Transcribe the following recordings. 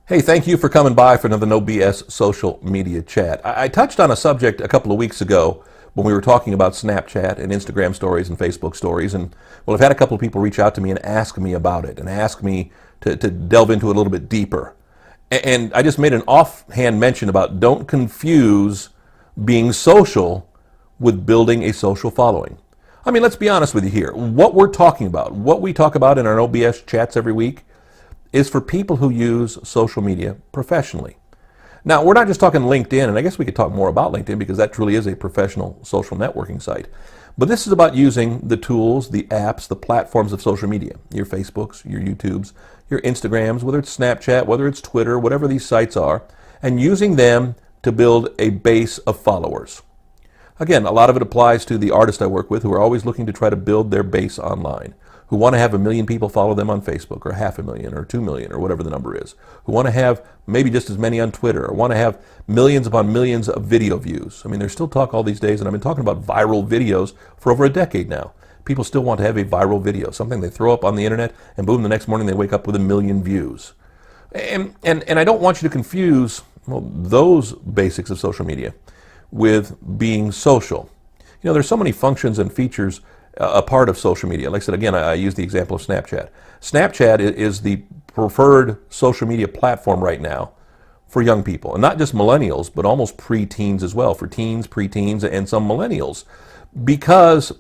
Hey, thank you for coming by for another No BS social media chat. I touched on a subject a couple of weeks ago when we were talking about Snapchat and Instagram stories and Facebook stories. And well, I've had a couple of people reach out to me and ask me about it and ask me to delve into it a little bit deeper. And I just made an offhand mention about don't confuse being social with building a social following. I mean, let's be honest with you here. What we're talking about, what we talk about in our No BS chats every week, is for people who use social media professionally. Now, we're not just talking LinkedIn, and I guess we could talk more about LinkedIn because that truly is a professional social networking site. But this is about using the tools, the apps, the platforms of social media, your Facebooks, your YouTubes, your Instagrams, whether it's Snapchat, whether it's Twitter, whatever these sites are, and using them to build a base of followers. Again, a lot of it applies to the artists I work with who are always looking to try to build their base online, who want to have 1 million people follow them on Facebook, or 500,000, or 2 million, or whatever the number is, who want to have maybe just as many on Twitter, or want to have millions upon millions of video views. I mean, there's still talk all these days, and I've been talking about viral videos for over a decade now. People still want to have a viral video, something they throw up on the internet, and boom, the next morning they wake up with 1 million views. And I don't want you to confuse those basics of social media with being social. You know, there's so many functions and features a part of social media. Like I said, again, I use the example of Snapchat. Snapchat is the preferred social media platform right now for young people, and not just millennials, but almost preteens as well, for teens, preteens, and some millennials, because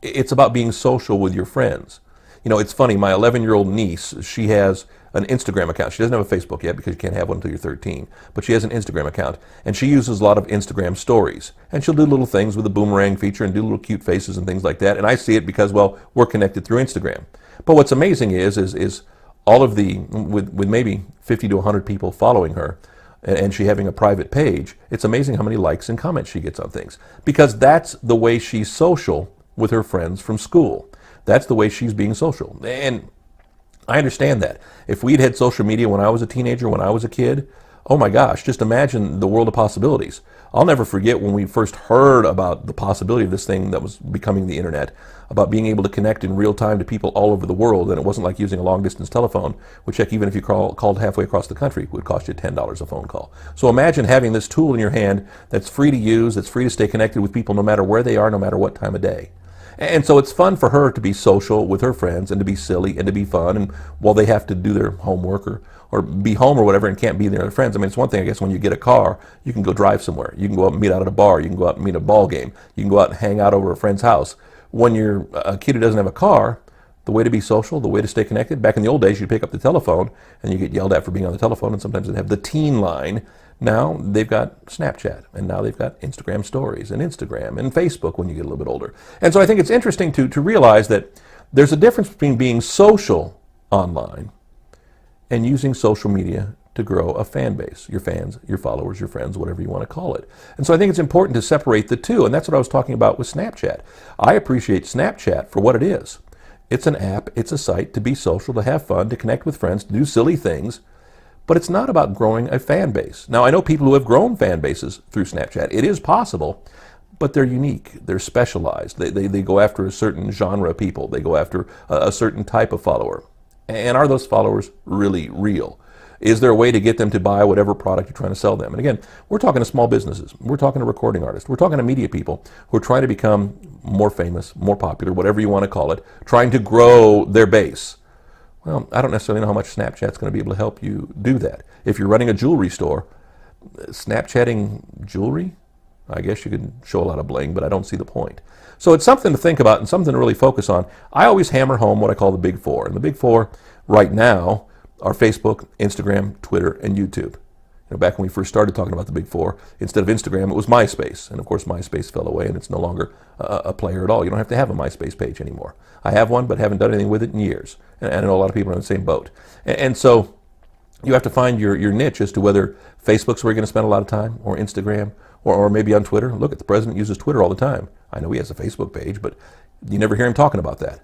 it's about being social with your friends. You know, it's funny, my 11-year-old niece, she has an Instagram account. She doesn't have a Facebook yet because you can't have one until you're 13, but she has an Instagram account, and she uses a lot of Instagram stories. And she'll do little things with the boomerang feature and do little cute faces and things like that, and I see it because, well, we're connected through Instagram. But what's amazing is all of the, with maybe 50 to 100 people following her, and she having a private page, it's amazing how many likes and comments she gets on things, because that's the way she's social with her friends from school. That's the way she's being social. And I understand that. If we'd had social media when I was a teenager, when I was a kid, oh my gosh, just imagine the world of possibilities. I'll never forget when we first heard about the possibility of this thing that was becoming the internet, about being able to connect in real time to people all over the world, and it wasn't like using a long distance telephone, which heck, even if you called halfway across the country, would cost you $10 a phone call. So imagine having this tool in your hand that's free to use, that's free to stay connected with people no matter where they are, no matter what time of day. And so it's fun for her to be social with her friends and to be silly and to be fun, and while they have to do their homework or be home or whatever and can't be near their friends. I mean, it's one thing, I guess, when you get a car, you can go drive somewhere. You can go out and meet out at a bar. You can go out and meet at a ball game. You can go out and hang out over a friend's house. When you're a kid who doesn't have a car, the way to be social, the way to stay connected, back in the old days, you'd pick up the telephone and you get yelled at for being on the telephone, and sometimes they'd have the teen line. Now they've got Snapchat, and now they've got Instagram stories and Instagram and Facebook when you get a little bit older. And so I think it's interesting to realize that there's a difference between being social online and using social media to grow a fan base, your fans, your followers, your friends, whatever you want to call it. And so I think it's important to separate the two, and that's what I was talking about with Snapchat. I appreciate Snapchat for what it is. It's an app, it's a site to be social, to have fun, to connect with friends, to do silly things. But it's not about growing a fan base. Now, I know people who have grown fan bases through Snapchat. It is possible, but they're unique. They're specialized. They go after a certain genre of people. They go after a certain type of follower. And are those followers really real? Is there a way to get them to buy whatever product you're trying to sell them? And again, we're talking to small businesses. We're talking to recording artists. We're talking to media people who are trying to become more famous, more popular, whatever you want to call it, trying to grow their base. Well, I don't necessarily know how much Snapchat's going to be able to help you do that. If you're running a jewelry store, Snapchatting jewelry, I guess you could show a lot of bling, but I don't see the point. So it's something to think about and something to really focus on. I always hammer home what I call the big four. And the big four right now are Facebook, Instagram, Twitter, and YouTube. You know, back when we first started talking about the big four, instead of Instagram, it was MySpace. And of course, MySpace fell away and it's no longer a player at all. You don't have to have a MySpace page anymore. I have one, but haven't done anything with it in years. And I know a lot of people are in the same boat. And so you have to find your niche as to whether Facebook's where you're going to spend a lot of time, or Instagram, or maybe on Twitter. Look, the president uses Twitter all the time. I know he has a Facebook page, but you never hear him talking about that.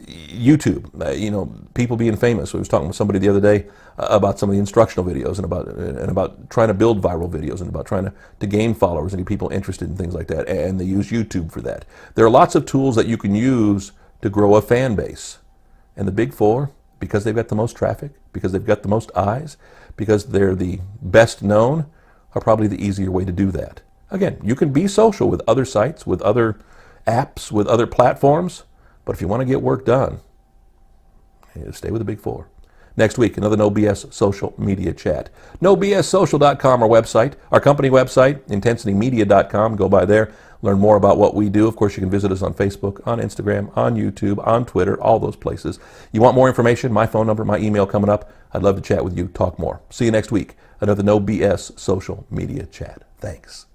YouTube, you know, people being famous. I was talking with somebody the other day about some of the instructional videos and about trying to build viral videos and about trying to gain followers and get people interested in things like that. And they use YouTube for that. There are lots of tools that you can use to grow a fan base. And the big four, because they've got the most traffic, because they've got the most eyes, because they're the best known, are probably the easier way to do that. Again, you can be social with other sites, with other apps, with other platforms, but if you want to get work done, stay with the big four. Next week, another No BS social media chat. NoBSSocial.com, our website. Our company website, IntensityMedia.com. Go by there, learn more about what we do. Of course, you can visit us on Facebook, on Instagram, on YouTube, on Twitter, all those places. You want more information? My phone number, my email coming up. I'd love to chat with you, talk more. See you next week. Another No BS social media chat. Thanks.